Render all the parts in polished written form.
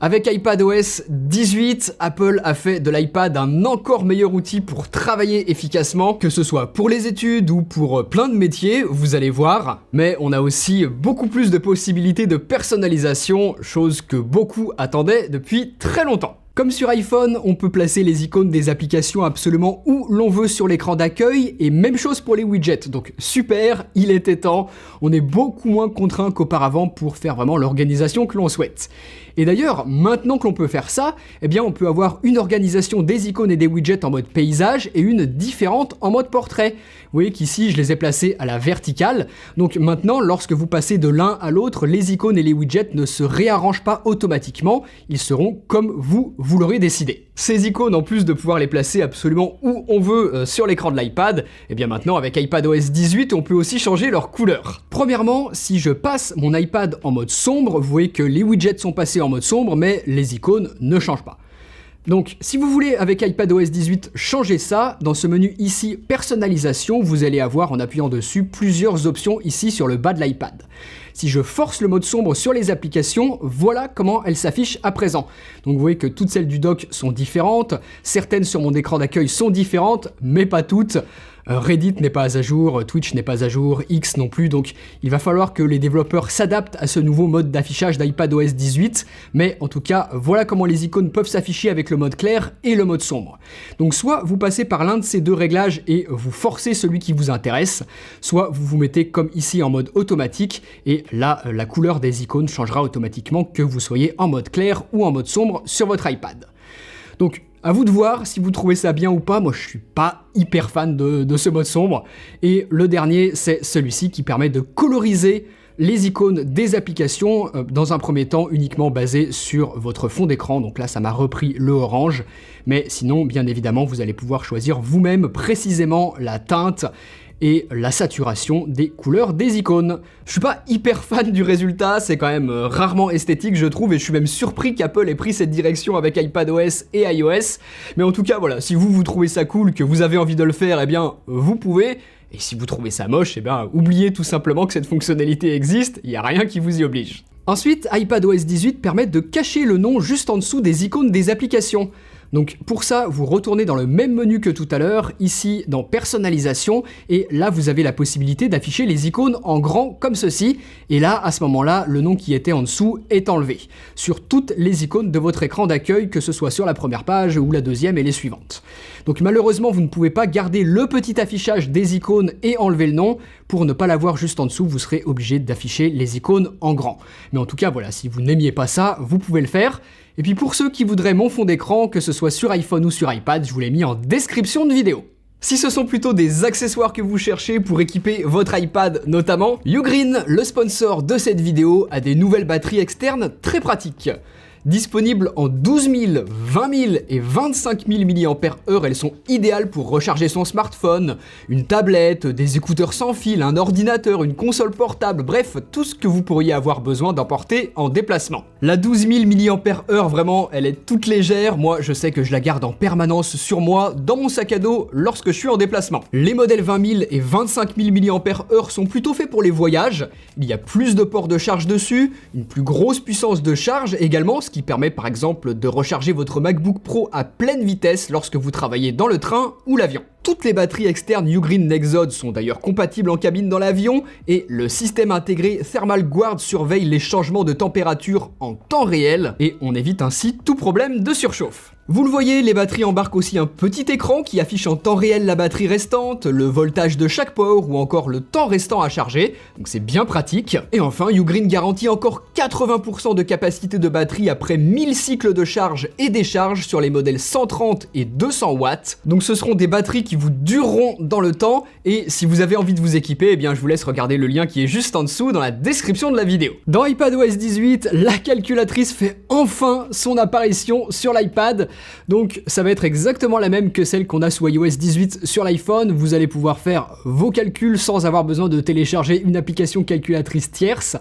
Avec iPadOS 18, Apple a fait de l'iPad un encore meilleur outil pour travailler efficacement, que ce soit pour les études ou pour plein de métiers, vous allez voir. Mais on a aussi beaucoup plus de possibilités de personnalisation, chose que beaucoup attendaient depuis très longtemps. Comme sur iPhone, on peut placer les icônes des applications absolument où l'on veut sur l'écran d'accueil, et même chose pour les widgets, donc super, il était temps, on est beaucoup moins contraint qu'auparavant pour faire vraiment l'organisation que l'on souhaite. Et d'ailleurs, maintenant que l'on peut faire ça, eh bien on peut avoir une organisation des icônes et des widgets en mode paysage et une différente en mode portrait. Vous voyez qu'ici je les ai placés à la verticale, donc maintenant lorsque vous passez de l'un à l'autre, les icônes et les widgets ne se réarrangent pas automatiquement, ils seront comme vous l'aurez décidé. Ces icônes, en plus de pouvoir les placer absolument où on veut sur l'écran de l'iPad, eh bien maintenant avec iPadOS 18, on peut aussi changer leur couleur. Premièrement, si je passe mon iPad en mode sombre, vous voyez que les widgets sont passés en mode sombre, mais les icônes ne changent pas. Donc, si vous voulez, avec iPadOS 18, changer ça, dans ce menu ici, personnalisation, vous allez avoir, en appuyant dessus, plusieurs options ici sur le bas de l'iPad. Si je force le mode sombre sur les applications, voilà comment elles s'affichent à présent. Donc vous voyez que toutes celles du dock sont différentes, certaines sur mon écran d'accueil sont différentes, mais pas toutes. Reddit n'est pas à jour, Twitch n'est pas à jour, X non plus, donc il va falloir que les développeurs s'adaptent à ce nouveau mode d'affichage d'iPadOS 18, mais en tout cas, voilà comment les icônes peuvent s'afficher avec le mode clair et le mode sombre. Donc soit vous passez par l'un de ces deux réglages et vous forcez celui qui vous intéresse, soit vous vous mettez comme ici en mode automatique, et là, la couleur des icônes changera automatiquement que vous soyez en mode clair ou en mode sombre sur votre iPad. Donc, à vous de voir si vous trouvez ça bien ou pas. Moi, je suis pas hyper fan de ce mode sombre. Et le dernier, c'est celui-ci qui permet de coloriser les icônes des applications, dans un premier temps uniquement basé sur votre fond d'écran. Donc là, ça m'a repris le orange. Mais sinon, bien évidemment, vous allez pouvoir choisir vous-même précisément la teinte et la saturation des couleurs des icônes. Je suis pas hyper fan du résultat, c'est quand même rarement esthétique je trouve, et je suis même surpris qu'Apple ait pris cette direction avec iPadOS et iOS. Mais en tout cas voilà, si vous trouvez ça cool, que vous avez envie de le faire, eh bien vous pouvez. Et si vous trouvez ça moche, eh bien oubliez tout simplement que cette fonctionnalité existe, il n'y a rien qui vous y oblige. Ensuite, iPadOS 18 permet de cacher le nom juste en dessous des icônes des applications. Donc pour ça, vous retournez dans le même menu que tout à l'heure, ici dans personnalisation, et là vous avez la possibilité d'afficher les icônes en grand comme ceci, et là à ce moment-là, le nom qui était en dessous est enlevé, sur toutes les icônes de votre écran d'accueil, que ce soit sur la première page ou la deuxième et les suivantes. Donc malheureusement, vous ne pouvez pas garder le petit affichage des icônes et enlever le nom. Pour ne pas l'avoir juste en dessous, vous serez obligé d'afficher les icônes en grand. Mais en tout cas, voilà, si vous n'aimiez pas ça, vous pouvez le faire. Et puis pour ceux qui voudraient mon fond d'écran, que ce soit sur iPhone ou sur iPad, je vous l'ai mis en description de vidéo. Si ce sont plutôt des accessoires que vous cherchez pour équiper votre iPad notamment, Ugreen, le sponsor de cette vidéo, a des nouvelles batteries externes très pratiques. Disponibles en 12 000, 20 000 et 25 000 mAh, elles sont idéales pour recharger son smartphone, une tablette, des écouteurs sans fil, un ordinateur, une console portable, bref, tout ce que vous pourriez avoir besoin d'emporter en déplacement. La 12 000 mAh, vraiment, elle est toute légère. Moi, je sais que je la garde en permanence sur moi, dans mon sac à dos, lorsque je suis en déplacement. Les modèles 20 000 et 25 000 mAh sont plutôt faits pour les voyages. Il y a plus de ports de charge dessus, une plus grosse puissance de charge également, qui permet par exemple de recharger votre MacBook Pro à pleine vitesse lorsque vous travaillez dans le train ou l'avion. Toutes les batteries externes Ugreen Nexode sont d'ailleurs compatibles en cabine dans l'avion, et le système intégré Thermal Guard surveille les changements de température en temps réel, et on évite ainsi tout problème de surchauffe. Vous le voyez, les batteries embarquent aussi un petit écran qui affiche en temps réel la batterie restante, le voltage de chaque port ou encore le temps restant à charger, donc c'est bien pratique. Et enfin, Ugreen garantit encore 80% de capacité de batterie après 1000 cycles de charge et décharge sur les modèles 130 et 200 watts. Donc ce seront des batteries qui vous dureront dans le temps, et si vous avez envie de vous équiper, eh bien je vous laisse regarder le lien qui est juste en dessous dans la description de la vidéo. Dans iPadOS 18, la calculatrice fait enfin son apparition sur l'iPad. Donc ça va être exactement la même que celle qu'on a sous iOS 18 sur l'iPhone. Vous allez pouvoir faire vos calculs sans avoir besoin de télécharger une application calculatrice tierce.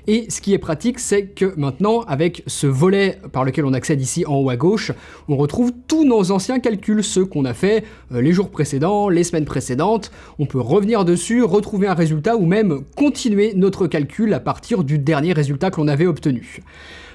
Et ce qui est pratique, c'est que maintenant, avec ce volet par lequel on accède ici en haut à gauche, on retrouve tous nos anciens calculs, ceux qu'on a fait les jours précédents, les semaines précédentes. On peut revenir dessus, retrouver un résultat ou même continuer notre calcul à partir du dernier résultat que l'on avait obtenu.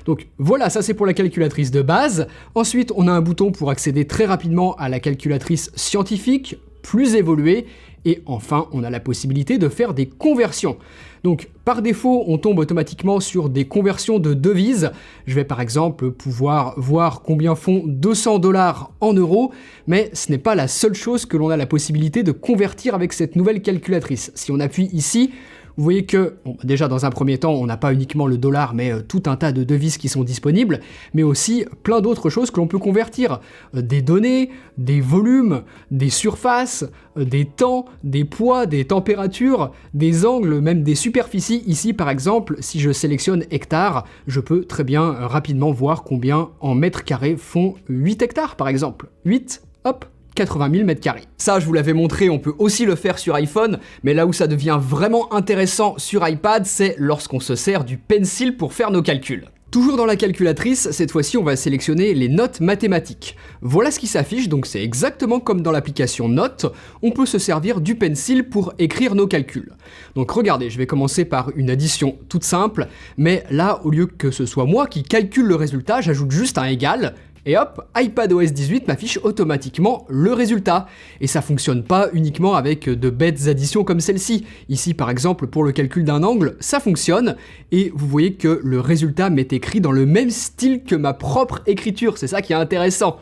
Donc voilà, ça c'est pour la calculatrice de base. Ensuite, on a un bouton pour accéder très rapidement à la calculatrice scientifique, plus évoluée. Et enfin, on a la possibilité de faire des conversions. Donc par défaut, on tombe automatiquement sur des conversions de devises. Je vais par exemple pouvoir voir combien font 200 $ en euros, mais ce n'est pas la seule chose que l'on a la possibilité de convertir avec cette nouvelle calculatrice. Si on appuie ici, vous voyez que, bon, déjà dans un premier temps, on n'a pas uniquement le dollar, mais tout un tas de devises qui sont disponibles, mais aussi plein d'autres choses que l'on peut convertir. Des données, des volumes, des surfaces, des temps, des poids, des températures, des angles, même des superficies. Ici, par exemple, si je sélectionne hectares, je peux très bien rapidement voir combien en mètres carrés font 8 hectares, par exemple. 8, hop, 80 000 mètres carrés. Ça, je vous l'avais montré, on peut aussi le faire sur iPhone, mais là où ça devient vraiment intéressant sur iPad, c'est lorsqu'on se sert du pencil pour faire nos calculs. Toujours dans la calculatrice, cette fois-ci on va sélectionner les notes mathématiques. Voilà ce qui s'affiche, donc c'est exactement comme dans l'application Notes, on peut se servir du pencil pour écrire nos calculs. Donc regardez, je vais commencer par une addition toute simple, mais là, au lieu que ce soit moi qui calcule le résultat, j'ajoute juste un égal, et hop, iPadOS 18 m'affiche automatiquement le résultat. Et ça fonctionne pas uniquement avec de bêtes additions comme celle-ci. Ici par exemple, pour le calcul d'un angle, ça fonctionne, et vous voyez que le résultat m'est écrit dans le même style que ma propre écriture, c'est ça qui est intéressant.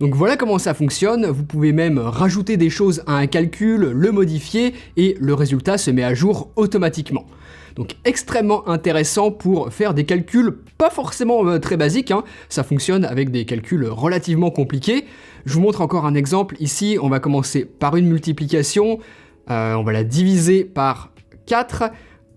Donc voilà comment ça fonctionne, vous pouvez même rajouter des choses à un calcul, le modifier, et le résultat se met à jour automatiquement. Donc extrêmement intéressant pour faire des calculs pas forcément très basiques, hein. Ça fonctionne avec des calculs relativement compliqués. Je vous montre encore un exemple ici, on va commencer par une multiplication, on va la diviser par 4,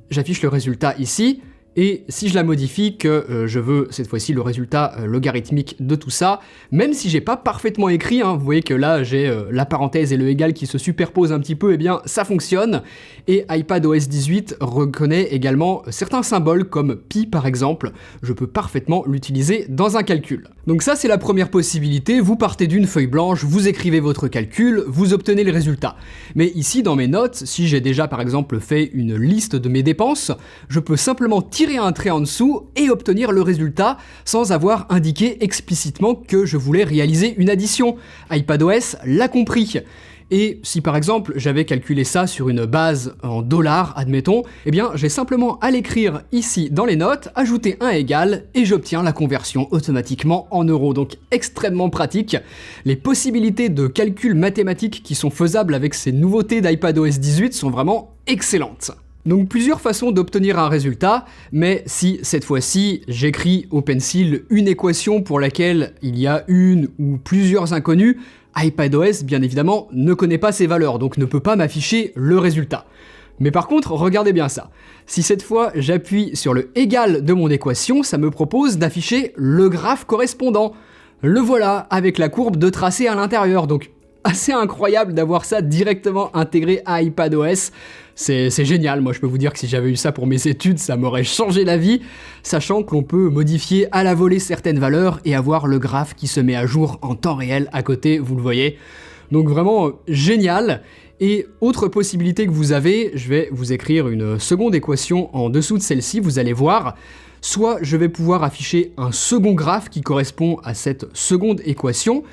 j'affiche le résultat ici, et si je la modifie, que je veux cette fois-ci le résultat logarithmique de tout ça, même si j'ai pas parfaitement écrit, hein, vous voyez que là j'ai la parenthèse et le égal qui se superposent un petit peu, et bien ça fonctionne. Et iPadOS 18 reconnaît également certains symboles comme pi par exemple, je peux parfaitement l'utiliser dans un calcul. Donc ça c'est la première possibilité, vous partez d'une feuille blanche, vous écrivez votre calcul, vous obtenez le résultat. Mais ici dans mes notes, si j'ai déjà par exemple fait une liste de mes dépenses, je peux simplement tirer un trait en dessous et obtenir le résultat sans avoir indiqué explicitement que je voulais réaliser une addition. iPadOS l'a compris. Et si par exemple j'avais calculé ça sur une base en dollars, admettons, eh bien j'ai simplement à l'écrire ici dans les notes, ajouter un égal et j'obtiens la conversion automatiquement en euros. Donc extrêmement pratique. Les possibilités de calcul mathématique qui sont faisables avec ces nouveautés d'iPadOS 18 sont vraiment excellentes. Donc plusieurs façons d'obtenir un résultat, mais si cette fois-ci j'écris au pencil une équation pour laquelle il y a une ou plusieurs inconnus, iPadOS bien évidemment ne connaît pas ces valeurs, donc ne peut pas m'afficher le résultat. Mais par contre, regardez bien ça. Si cette fois j'appuie sur le égal de mon équation, ça me propose d'afficher le graphe correspondant. Le voilà, avec la courbe de tracé à l'intérieur, donc assez incroyable d'avoir ça directement intégré à iPadOS. C'est génial, moi je peux vous dire que si j'avais eu ça pour mes études, ça m'aurait changé la vie, sachant que l'on peut modifier à la volée certaines valeurs et avoir le graphe qui se met à jour en temps réel à côté, vous le voyez. Donc vraiment génial. Et autre possibilité que vous avez, je vais vous écrire une seconde équation en dessous de celle-ci, vous allez voir. Soit je vais pouvoir afficher un second graphe qui correspond à cette seconde équation,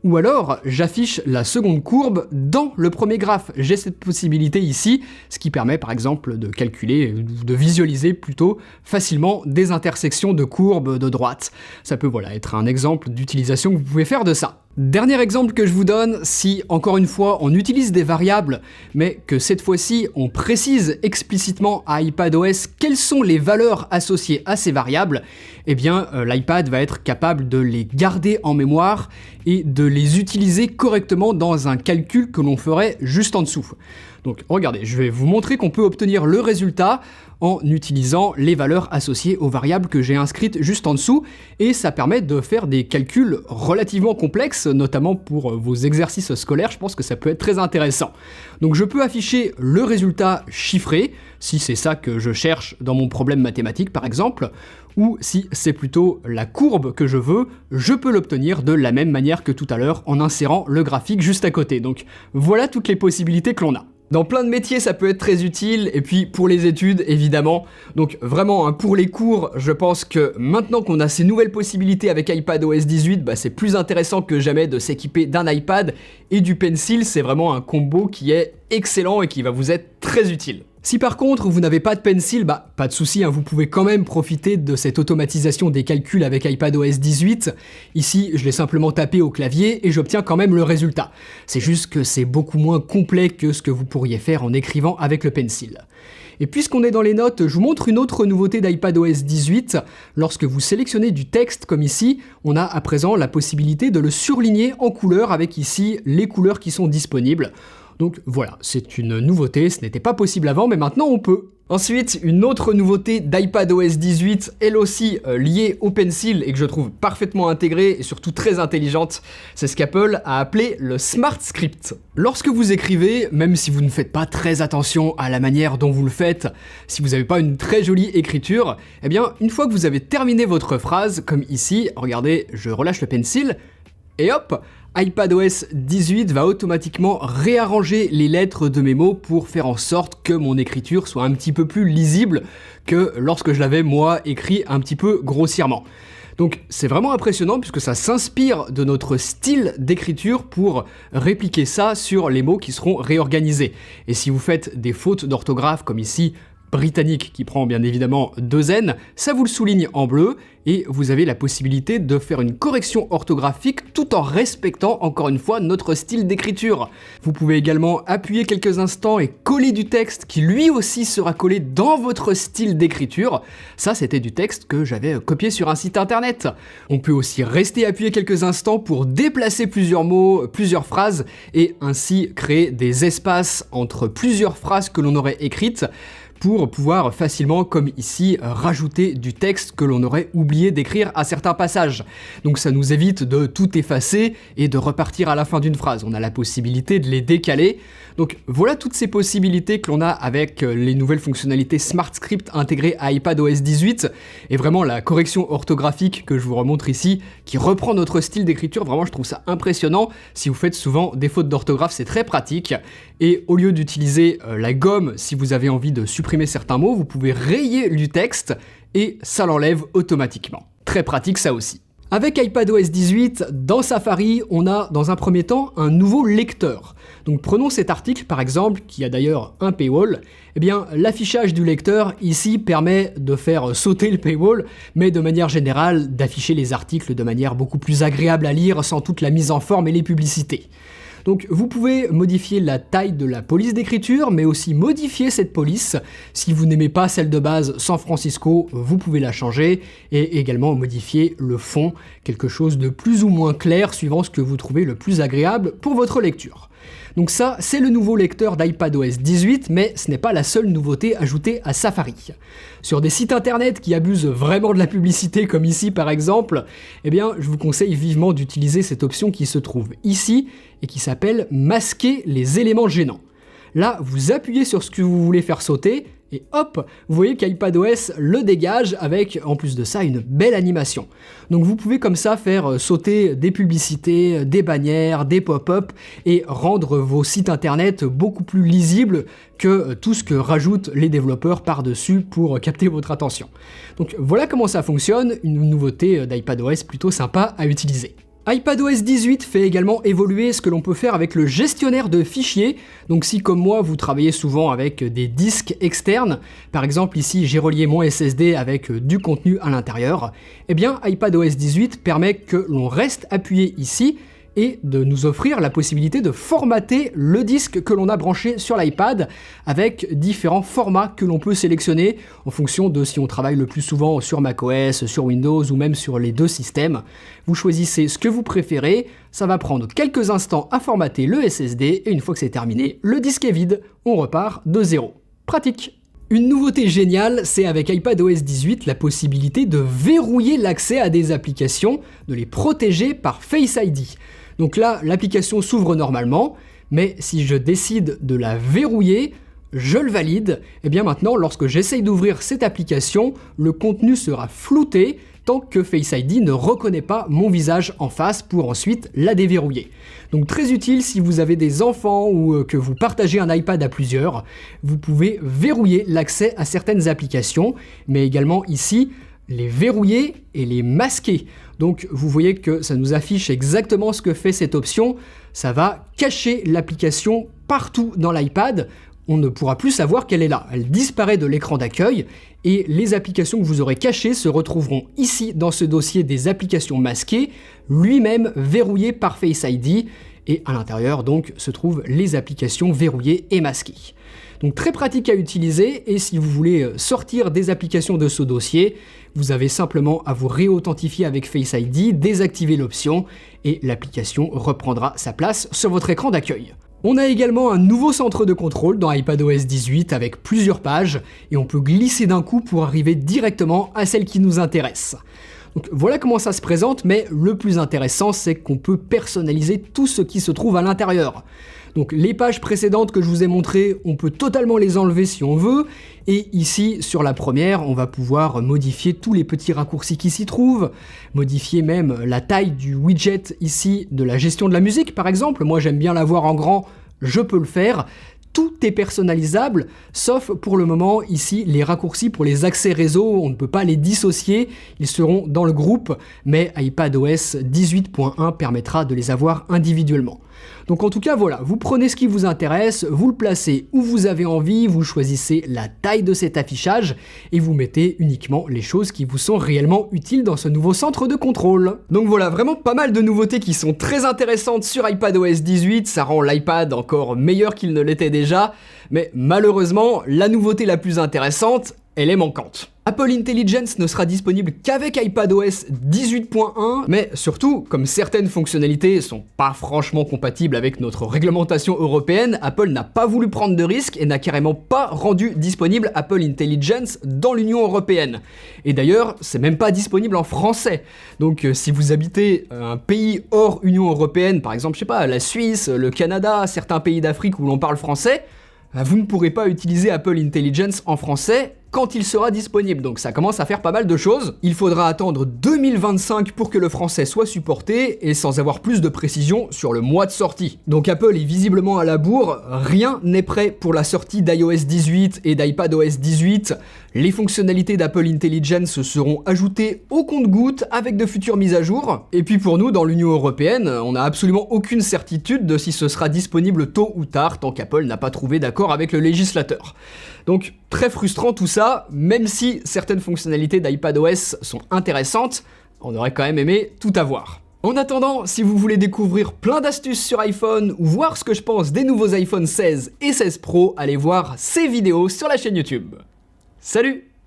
ou alors j'affiche la seconde courbe dans le premier graphe. J'ai cette possibilité ici, ce qui permet par exemple de calculer, de visualiser plutôt facilement des intersections de courbes de droite. Ça peut voilà être un exemple d'utilisation que vous pouvez faire de ça. Dernier exemple que je vous donne, si encore une fois on utilise des variables, mais que cette fois-ci on précise explicitement à iPadOS quelles sont les valeurs associées à ces variables, eh bien l'iPad va être capable de les garder en mémoire et de les utiliser correctement dans un calcul que l'on ferait juste en dessous. Donc regardez, je vais vous montrer qu'on peut obtenir le résultat en utilisant les valeurs associées aux variables que j'ai inscrites juste en dessous, et ça permet de faire des calculs relativement complexes, notamment pour vos exercices scolaires, je pense que ça peut être très intéressant. Donc je peux afficher le résultat chiffré, si c'est ça que je cherche dans mon problème mathématique par exemple, ou si c'est plutôt la courbe que je veux, je peux l'obtenir de la même manière que tout à l'heure en insérant le graphique juste à côté. Donc voilà toutes les possibilités que l'on a. Dans plein de métiers, ça peut être très utile, et puis pour les études, évidemment. Donc vraiment, hein, pour les cours, je pense que maintenant qu'on a ces nouvelles possibilités avec iPadOS 18, c'est plus intéressant que jamais de s'équiper d'un iPad et du Pencil. C'est vraiment un combo qui est excellent et qui va vous être très utile. Si par contre vous n'avez pas de Pencil, pas de souci, hein, vous pouvez quand même profiter de cette automatisation des calculs avec iPadOS 18. Ici, je l'ai simplement tapé au clavier et j'obtiens quand même le résultat. C'est juste que c'est beaucoup moins complet que ce que vous pourriez faire en écrivant avec le Pencil. Et puisqu'on est dans les notes, je vous montre une autre nouveauté d'iPadOS 18. Lorsque vous sélectionnez du texte comme ici, on a à présent la possibilité de le surligner en couleur avec ici les couleurs qui sont disponibles. Donc voilà, c'est une nouveauté, ce n'était pas possible avant, mais maintenant on peut. Ensuite, une autre nouveauté d'iPadOS 18, elle aussi liée au Pencil et que je trouve parfaitement intégrée et surtout très intelligente, c'est ce qu'Apple a appelé le Smart Script. Lorsque vous écrivez, même si vous ne faites pas très attention à la manière dont vous le faites, si vous n'avez pas une très jolie écriture, eh bien une fois que vous avez terminé votre phrase, comme ici, regardez, je relâche le Pencil, et hop, iPadOS 18 va automatiquement réarranger les lettres de mes mots pour faire en sorte que mon écriture soit un petit peu plus lisible que lorsque je l'avais moi écrit un petit peu grossièrement. Donc c'est vraiment impressionnant puisque ça s'inspire de notre style d'écriture pour répliquer ça sur les mots qui seront réorganisés. Et si vous faites des fautes d'orthographe comme ici, britannique qui prend bien évidemment 2 N, ça vous le souligne en bleu et vous avez la possibilité de faire une correction orthographique tout en respectant encore une fois notre style d'écriture. Vous pouvez également appuyer quelques instants et coller du texte qui lui aussi sera collé dans votre style d'écriture. Ça c'était du texte que j'avais copié sur un site internet. On peut aussi rester appuyé quelques instants pour déplacer plusieurs mots, plusieurs phrases et ainsi créer des espaces entre plusieurs phrases que l'on aurait écrites pour pouvoir facilement, comme ici, rajouter du texte que l'on aurait oublié d'écrire à certains passages. Donc ça nous évite de tout effacer et de repartir à la fin d'une phrase. On a la possibilité de les décaler. Donc voilà toutes ces possibilités que l'on a avec les nouvelles fonctionnalités Smart Script intégrées à iPadOS 18. Et vraiment la correction orthographique que je vous remontre ici, qui reprend notre style d'écriture, vraiment je trouve ça impressionnant. Si vous faites souvent des fautes d'orthographe, c'est très pratique. Et au lieu d'utiliser la gomme, si vous avez envie de supprimer certains mots, vous pouvez rayer du texte et ça l'enlève automatiquement. Très pratique ça aussi. Avec iPadOS 18, dans Safari, on a dans un premier temps un nouveau lecteur. Donc prenons cet article par exemple, qui a d'ailleurs un paywall. Eh bien, l'affichage du lecteur ici permet de faire sauter le paywall, mais de manière générale d'afficher les articles de manière beaucoup plus agréable à lire sans toute la mise en forme et les publicités. Donc vous pouvez modifier la taille de la police d'écriture, mais aussi modifier cette police. Si vous n'aimez pas celle de base San Francisco, vous pouvez la changer, et également modifier le fond, quelque chose de plus ou moins clair suivant ce que vous trouvez le plus agréable pour votre lecture. Donc ça, c'est le nouveau lecteur d'iPadOS 18, mais ce n'est pas la seule nouveauté ajoutée à Safari. Sur des sites internet qui abusent vraiment de la publicité, comme ici par exemple, eh bien, je vous conseille vivement d'utiliser cette option qui se trouve ici et qui s'appelle « Masquer les éléments gênants ». Là, vous appuyez sur ce que vous voulez faire sauter, et hop, vous voyez qu'iPadOS le dégage avec, en plus de ça, une belle animation. Donc vous pouvez comme ça faire sauter des publicités, des bannières, des pop-up et rendre vos sites internet beaucoup plus lisibles que tout ce que rajoutent les développeurs par-dessus pour capter votre attention. Donc voilà comment ça fonctionne, une nouveauté d'iPadOS plutôt sympa à utiliser. iPadOS 18 fait également évoluer ce que l'on peut faire avec le gestionnaire de fichiers. Donc si comme moi vous travaillez souvent avec des disques externes, par exemple ici j'ai relié mon SSD avec du contenu à l'intérieur, eh bien iPadOS 18 permet que l'on reste appuyé ici et de nous offrir la possibilité de formater le disque que l'on a branché sur l'iPad avec différents formats que l'on peut sélectionner en fonction de si on travaille le plus souvent sur macOS, sur Windows ou même sur les deux systèmes. Vous choisissez ce que vous préférez, ça va prendre quelques instants à formater le SSD et une fois que c'est terminé, le disque est vide, on repart de zéro. Pratique! Une nouveauté géniale, c'est avec iPadOS 18 la possibilité de verrouiller l'accès à des applications, de les protéger par Face ID. Donc là, l'application s'ouvre normalement, mais si je décide de la verrouiller, je le valide, et bien maintenant, lorsque j'essaye d'ouvrir cette application, le contenu sera flouté, tant que Face ID ne reconnaît pas mon visage en face pour ensuite la déverrouiller. Donc très utile si vous avez des enfants ou que vous partagez un iPad à plusieurs, vous pouvez verrouiller l'accès à certaines applications, mais également ici, les verrouiller et les masquer. Donc vous voyez que ça nous affiche exactement ce que fait cette option, ça va cacher l'application partout dans l'iPad. On ne pourra plus savoir qu'elle est là. Elle disparaît de l'écran d'accueil et les applications que vous aurez cachées se retrouveront ici dans ce dossier des applications masquées, lui-même verrouillé par Face ID, et à l'intérieur donc se trouvent les applications verrouillées et masquées. Donc très pratique à utiliser, et si vous voulez sortir des applications de ce dossier, vous avez simplement à vous réauthentifier avec Face ID, désactiver l'option et l'application reprendra sa place sur votre écran d'accueil. On a également un nouveau centre de contrôle dans iPadOS 18 avec plusieurs pages et on peut glisser d'un coup pour arriver directement à celle qui nous intéresse. Donc voilà comment ça se présente, mais le plus intéressant c'est qu'on peut personnaliser tout ce qui se trouve à l'intérieur. Donc les pages précédentes que je vous ai montrées, on peut totalement les enlever si on veut, et ici sur la première, on va pouvoir modifier tous les petits raccourcis qui s'y trouvent, modifier même la taille du widget ici de la gestion de la musique par exemple. Moi j'aime bien l'avoir en grand, je peux le faire. Tout est personnalisable, sauf pour le moment ici les raccourcis pour les accès réseau, on ne peut pas les dissocier, ils seront dans le groupe, mais iPadOS 18.1 permettra de les avoir individuellement. Donc en tout cas voilà, vous prenez ce qui vous intéresse, vous le placez où vous avez envie, vous choisissez la taille de cet affichage et vous mettez uniquement les choses qui vous sont réellement utiles dans ce nouveau centre de contrôle. Donc voilà, vraiment pas mal de nouveautés qui sont très intéressantes sur iPadOS 18, ça rend l'iPad encore meilleur qu'il ne l'était déjà, mais malheureusement, la nouveauté la plus intéressante, elle est manquante. Apple Intelligence ne sera disponible qu'avec iPadOS 18.1, mais surtout, comme certaines fonctionnalités sont pas franchement compatibles avec notre réglementation européenne, Apple n'a pas voulu prendre de risques et n'a carrément pas rendu disponible Apple Intelligence dans l'Union européenne. Et d'ailleurs, c'est même pas disponible en français. Donc si vous habitez un pays hors Union européenne, par exemple, je sais pas, la Suisse, le Canada, certains pays d'Afrique où l'on parle français, vous ne pourrez pas utiliser Apple Intelligence en français quand il sera disponible, donc ça commence à faire pas mal de choses. Il faudra attendre 2025 pour que le français soit supporté, et sans avoir plus de précision sur le mois de sortie. Donc Apple est visiblement à la bourre, rien n'est prêt pour la sortie d'iOS 18 et d'iPadOS 18. Les fonctionnalités d'Apple Intelligence seront ajoutées au compte-gouttes avec de futures mises à jour. Et puis pour nous, dans l'Union européenne, on n'a absolument aucune certitude de si ce sera disponible tôt ou tard, tant qu'Apple n'a pas trouvé d'accord avec le législateur. Donc très frustrant tout ça, même si certaines fonctionnalités d'iPadOS sont intéressantes, on aurait quand même aimé tout avoir. En attendant, si vous voulez découvrir plein d'astuces sur iPhone ou voir ce que je pense des nouveaux iPhone 16 et 16 Pro, allez voir ces vidéos sur la chaîne YouTube. Salut!